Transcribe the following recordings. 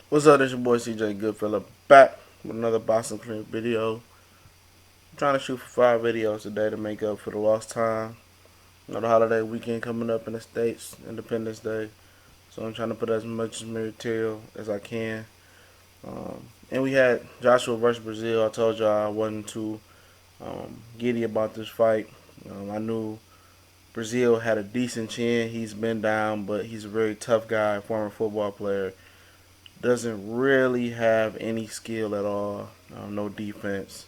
What's up, this your boy CJ Goodfella back with another boxing clip video. I'm trying to shoot for 5 videos today to make up for the lost time. You know, the holiday weekend coming up in the States, Independence Day. So I'm trying to put as much material as I can. And we had Joshua versus Breazeale. I told y'all I wasn't too giddy about this fight. I knew Breazeale had a decent chin. He's been down, but he's a very tough guy, former football player. Doesn't really have any skill at all. No defense.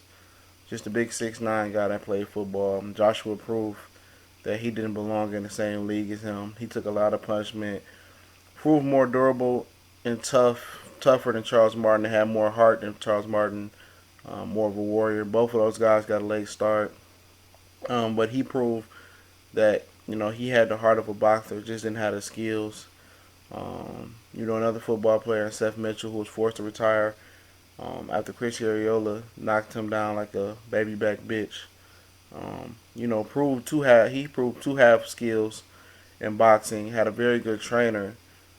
Just a big 6'9" guy that played football. Joshua proved that he didn't belong in the same league as him. He took a lot of punishment. Proved more durable and tougher than Charles Martin. Had more heart than Charles Martin. More of a warrior. Both of those guys got a late start. But he proved that he had the heart of a boxer, just didn't have the skills. Another football player, Seth Mitchell, who was forced to retire after Chris Eubank knocked him down like a baby back bitch. Proved to have skills in boxing. Had a very good trainer,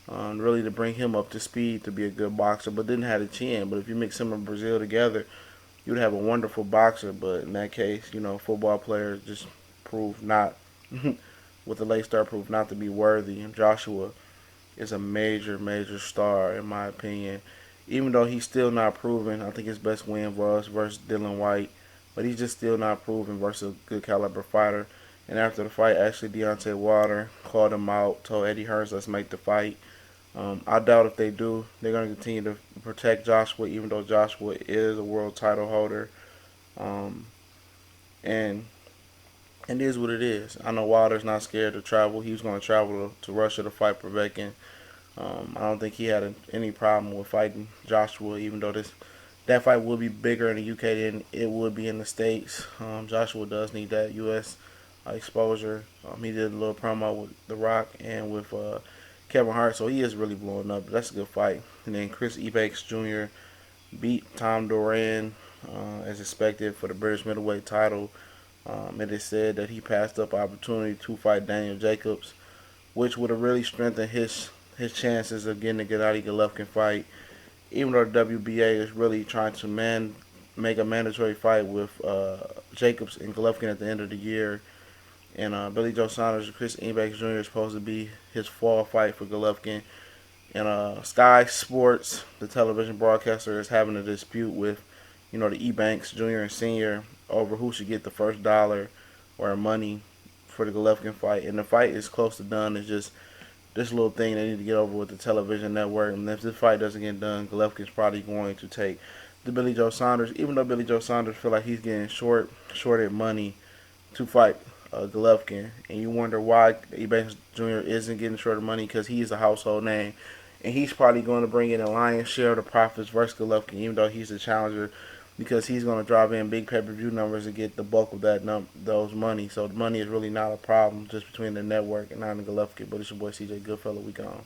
really to bring him up to speed to be a good boxer, but didn't have a chin. But if you mix him and Breazeale together, you'd have a wonderful boxer. But in that case, football players just proved not, with the late start, proved not to be worthy. And Joshua is a major star in my opinion. Even though he's still not proven, I think his best win was versus Dylan White, but he's just still not proven versus a good caliber fighter. And after the fight, actually Deontay Wilder called him out, told Eddie Hearns, let's make the fight. I doubt if they do, they're going to continue to protect Joshua, even though Joshua is a world title holder. And it is what it is. I know Wilder's not scared to travel. He was going to travel to Russia to fight Povetkin. I don't think he had any problem with fighting Joshua, even though that fight will be bigger in the UK than it would be in the States. Joshua does need that U.S. Exposure. He did a little promo with The Rock and with Kevin Hart, so he is really blowing up. But that's a good fight. And then Chris Eubank Jr. beat Tom Doran as expected for the British Middleweight title. It is said that he passed up opportunity to fight Daniel Jacobs, which would have really strengthened his chances of getting the Gennady Golovkin fight. Even though the WBA is really trying to make a mandatory fight with Jacobs and Golovkin at the end of the year. And Billy Joe Saunders and Chris Eubank Jr. is supposed to be his fall fight for Golovkin. And Sky Sports, the television broadcaster, is having a dispute with, the Eubanks Jr. and Sr. over who should get the first dollar or money for the Golovkin fight. And the fight is close to done. It's just this little thing they need to get over with the television network. And if this fight doesn't get done, Golovkin's probably going to take the Billy Joe Saunders, even though Billy Joe Saunders feel like he's getting shorted money to fight Golovkin. And you wonder why Eubanks Jr. isn't getting shorted money, because he's a household name. And he's probably going to bring in a lion's share of the profits versus Golovkin, even though he's the challenger, because he's going to drive in big pay-per-view numbers and get the bulk of those money. So the money is really not a problem, just between the network and not the Golovkin. But it's your boy CJ Goodfella. We gone.